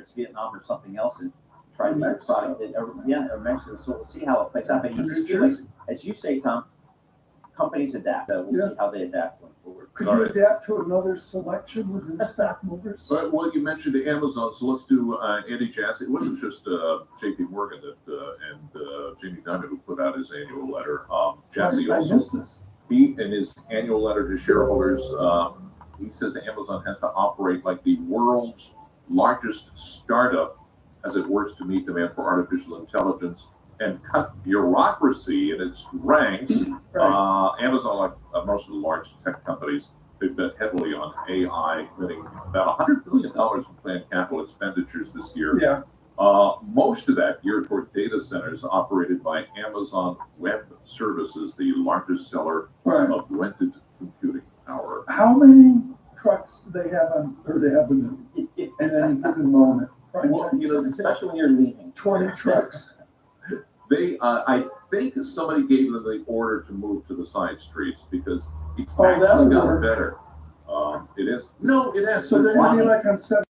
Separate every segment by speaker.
Speaker 1: it's Vietnam or something else, and try to Mexico. Or Mexico. So we'll see how it plays out. But as you say, Tom, companies adapt. We'll see how they adapt going forward.
Speaker 2: Could you adapt to another selection within stock movers?
Speaker 3: Well, you mentioned Amazon, so let's do Andy Jassy. It wasn't just J.P. Morgan and Jamie Dimon who put out his annual letter. Jassy also, he in his annual letter to shareholders, he says Amazon has to operate like the world's largest startup as it works to meet demand for artificial intelligence and cut bureaucracy in its ranks. Amazon, like most of the large tech companies, they've bet heavily on AI, committing about $100 billion in planned capital expenditures this year.
Speaker 2: Yeah.
Speaker 3: Most of that geared toward data centers operated by Amazon Web Services, the largest seller of rented computing power.
Speaker 2: How many trucks do they have on, or they have in any given moment?
Speaker 1: Well, especially when you're leaving.
Speaker 2: 20 trucks.
Speaker 3: They, I think somebody gave them the order to move to the side streets because it's actually gotten better. It is. No, it has.
Speaker 2: So they're going to be like on 7.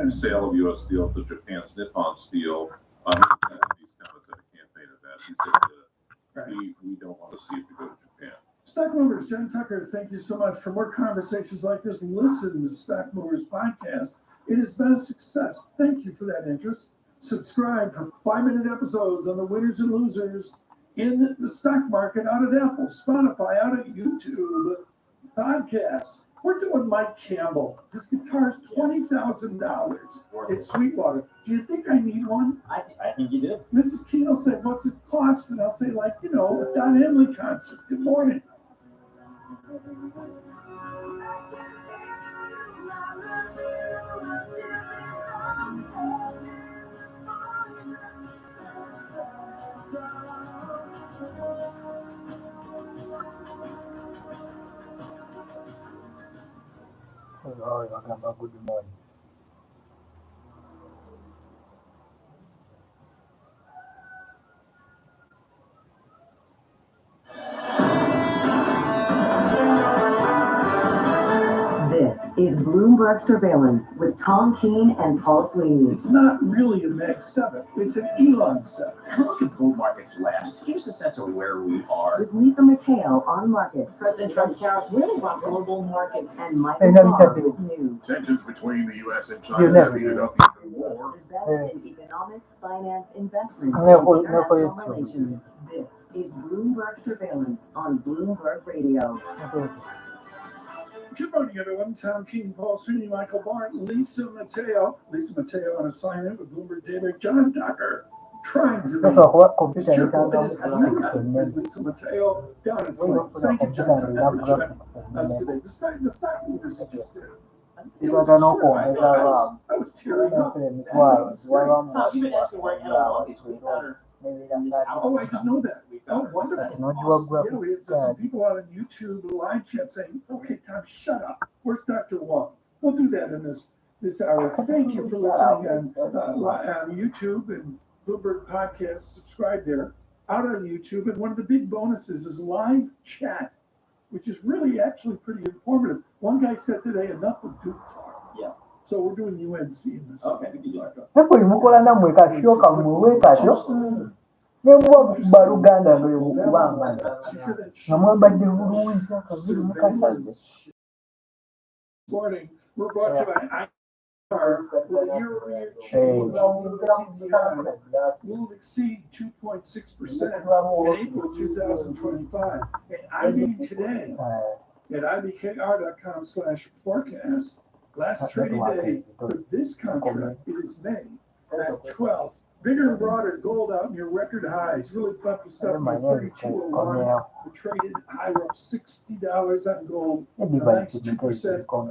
Speaker 3: Sale of U.S. Steel to Japan's Nippon Steel. These comments at a campaign event. He said we don't want to see it to go to Japan.
Speaker 2: Stock Movers, John Tucker, thank you so much. For more conversations like this, listen to Stock Movers podcast. It has been a success. Thank you for that interest. Subscribe for 5-minute episodes on the winners and losers in the stock market out of Apple, Spotify, out of YouTube, podcasts. We're doing Mike Campbell. His guitar's $20,000 at Sweetwater. Do you think I need one?
Speaker 1: I think you do.
Speaker 2: Mrs. Keene will say, what's it cost? And I'll say, like, a Don Henley concert. Good morning.
Speaker 4: Good morning.
Speaker 5: This is Bloomberg Surveillance with Tom Keene and Paul Sweeney.
Speaker 2: It's not really a Mag 7. It's an Elon 7.
Speaker 1: How can gold markets last? Give us a sense of where we are.
Speaker 5: With Lisa Mateo on market.
Speaker 1: President Trump's tariffs really brought global markets.
Speaker 5: And Michael Barr with news.
Speaker 6: Tensions between the U.S. and China have heated up even more.
Speaker 5: The best in economics, finance, investments, and international relations. This is Bloomberg Surveillance on Bloomberg Radio.
Speaker 2: Good morning, everyone. Tom Keene, Paul Sweeney, Michael Barr, Lisa Mateo. Lisa Mateo on assignment with Bloomberg Daybreak. John Tucker trying to be as cheerful as Lisa Mateo down in Flames. Thank you, John Tucker, for joining us today. The stock movers just did. I was tearing up.
Speaker 1: Tom, you've been asking where Analog is. We found her.
Speaker 2: Oh, I didn't know that. Oh, wonderful. Yeah, we have some people out on YouTube live chat saying, okay, Tom, shut up. Where's Dr. Wong? We'll do that in this hour. Thank you for listening on YouTube and Bloomberg Podcast. Subscribe there. Out on YouTube. And one of the big bonuses is live chat, which is really actually pretty informative. One guy said today, enough of Duke talk.
Speaker 1: Yeah.
Speaker 2: So we're doing UNC in this.
Speaker 1: Okay.
Speaker 2: Morning, we're brought to you by year-over-year change will exceed 2.6% in April 2025. And IB today at ibkr.com/forecast. Last trading day for this contract is May at 12th. Bigger and broader gold out near record highs. Really bumpy stuff. 32.01. The traded high up $60 on gold. 92% gold.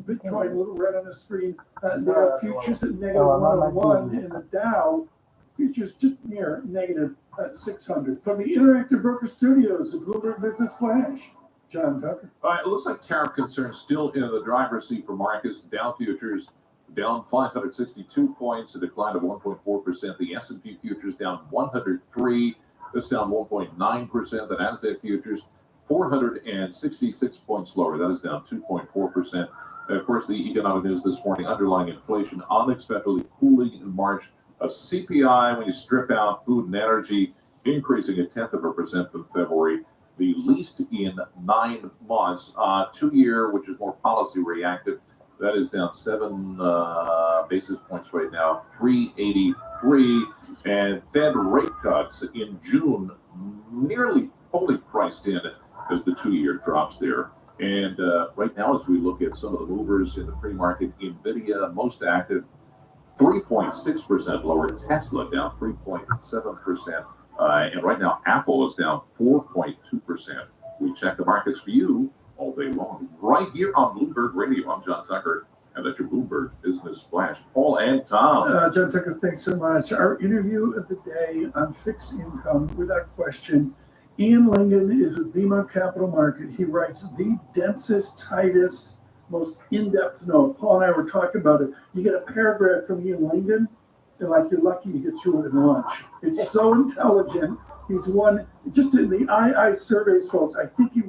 Speaker 2: Bitcoin, a little red on the screen. There are futures at negative 101 in the Dow. Futures just near negative 600. From the Interactive Broker Studios of Bloomberg Business Flash. John Tucker.
Speaker 3: All right, it looks like tariff concerns still in the driver's seat for markets. Dow futures down 562 points, a decline of 1.4%. The S&P futures down 103. That's down 1.9%. The Nasdaq futures 466 points lower. That is down 2.4%. Of course, the economic news this morning: underlying inflation unexpectedly cooling in March. A CPI, when you strip out food and energy, increasing 0.1% from February, the least in 9 months. 2-year, which is more policy reactive, that is down 7 basis points right now, 383. And Fed rate cuts in June nearly fully priced in as the 2-year drops there. And right now, as we look at some of the movers in the pre-market, NVIDIA most active, 3.6% lower. Tesla down 3.7%. And right now, Apple is down 4.2%. We check the markets for you all day long, right here on Bloomberg Radio. I'm John Tucker, and that's your Bloomberg Business Flash. Paul and Tom.
Speaker 2: John Tucker, thanks so much. Our interview of the day on fixed income, without question. Ian Lingen is with BMO Capital Market. He writes the densest, tightest, most in-depth note. Paul and I were talking about it. You get a paragraph from Ian Lingen, and like you're lucky to get through it in lunch. It's so intelligent. He's won, just in the II surveys, folks, I think he won